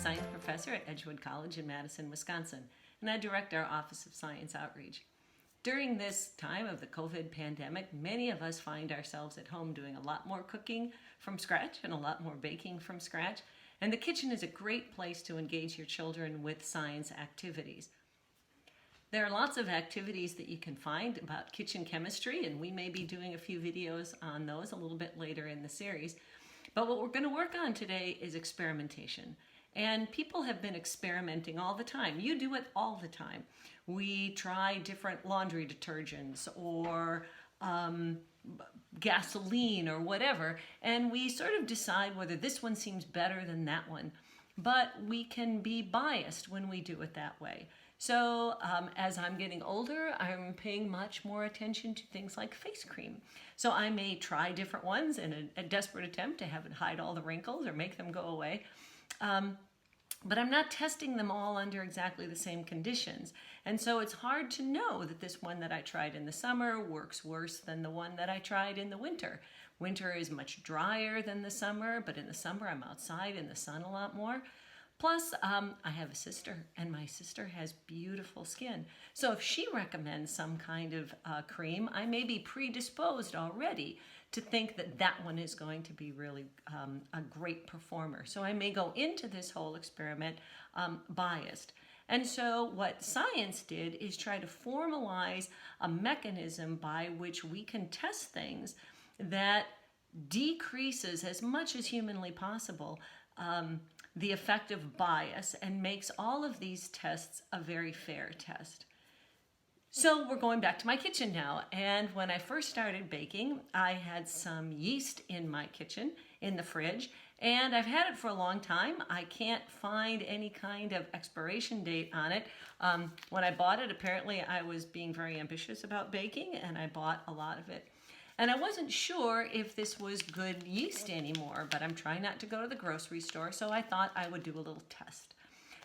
science professor at Edgewood College in Madison, Wisconsin, and I direct our Office of Science Outreach. During this time of the COVID pandemic, many of us find ourselves at home doing a lot more cooking from scratch and a lot more baking from scratch, and the kitchen is a great place to engage your children with science activities. There are lots of activities that you can find about kitchen chemistry, and we may be doing a few videos on those a little bit later in the series. But what we're going to work on today is experimentation. And people have been experimenting all the time. You do it all the time. We try different laundry detergents or gasoline or whatever, and we sort of decide whether this one seems better than that one. But we can be biased when we do it that way. So as I'm getting older, I'm paying much more attention to things like face cream. So I may try different ones in a desperate attempt to have it hide all the wrinkles or make them go away. But I'm not testing them all under exactly the same conditions. And so it's hard to know that this one that I tried in the summer works worse than the one that I tried in the winter. Winter is much drier than the summer, but in the summer I'm outside in the sun a lot more. Plus, I have a sister, and my sister has beautiful skin. So if she recommends some kind of cream, I may be predisposed already to think that that one is going to be really a great performer. So I may go into this whole experiment biased. And so what science did is try to formalize a mechanism by which we can test things that decreases as much as humanly possible the effect of bias and makes all of these tests a very fair test. So we're going back to my kitchen now, and when I first started baking, I had some yeast in my kitchen, in the fridge, and I've had it for a long time. I can't find any kind of expiration date on it. When I bought it, apparently I was being very ambitious about baking, and I bought a lot of it. And I wasn't sure if this was good yeast anymore, but I'm trying not to go to the grocery store, so I thought I would do a little test.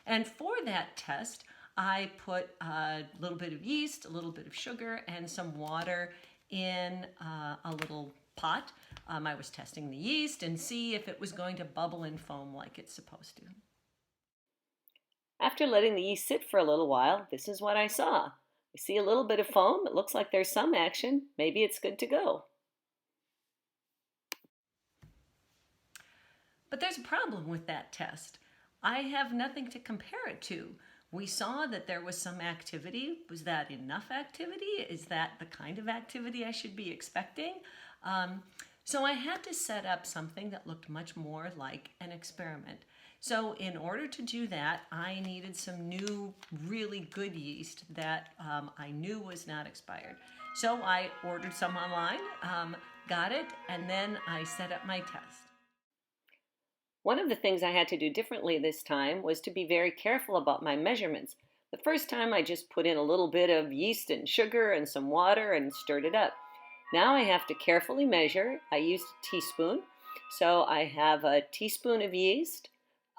And for that test, I put a little bit of yeast, a little bit of sugar, and some water in a little pot. I was testing the yeast and see if it was going to bubble and foam like it's supposed to. After letting the yeast sit for a little while, this is what I saw. You see a little bit of foam. It looks like there's some action. Maybe it's good to go. But there's a problem with that test. I have nothing to compare it to. We saw that there was some activity. Was that enough activity? Is that the kind of activity I should be expecting? So I had to set up something that looked much more like an experiment. So in order to do that, I needed some new, really good yeast that I knew was not expired. So I ordered some online, got it, and then I set up my test. One of the things I had to do differently this time was to be very careful about my measurements. The first time I just put in a little bit of yeast and sugar and some water and stirred it up. Now I have to carefully measure. I used a teaspoon, so I have a teaspoon of yeast.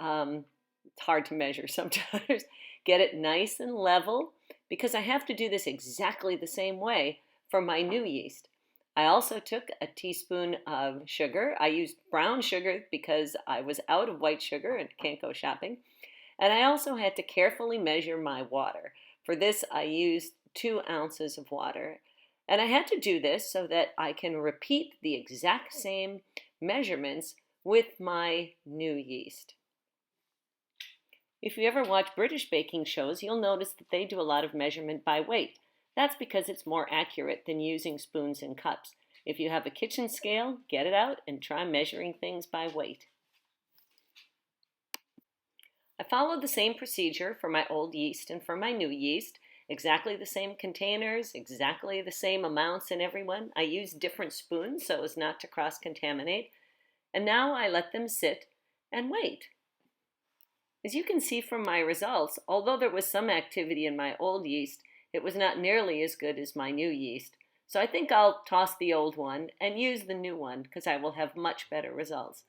It's hard to measure sometimes. Get it nice and level because I have to do this exactly the same way for my new yeast. I also took a teaspoon of sugar. I used brown sugar because I was out of white sugar and can't go shopping. And I also had to carefully measure my water. For this, I used 2 ounces of water. And I had to do this so that I can repeat the exact same measurements with my new yeast. If you ever watch British baking shows, you'll notice that they do a lot of measurement by weight. That's because it's more accurate than using spoons and cups. If you have a kitchen scale, get it out and try measuring things by weight. I followed the same procedure for my old yeast and for my new yeast. Exactly the same containers, exactly the same amounts in every one. I used different spoons so as not to cross-contaminate. And now I let them sit and wait. As you can see from my results, although there was some activity in my old yeast, it was not nearly as good as my new yeast. So I think I'll toss the old one and use the new one because I will have much better results.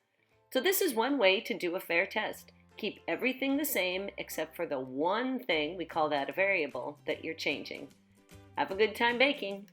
So this is one way to do a fair test. Keep everything the same except for the one thing, we call that a variable, that you're changing. Have a good time baking!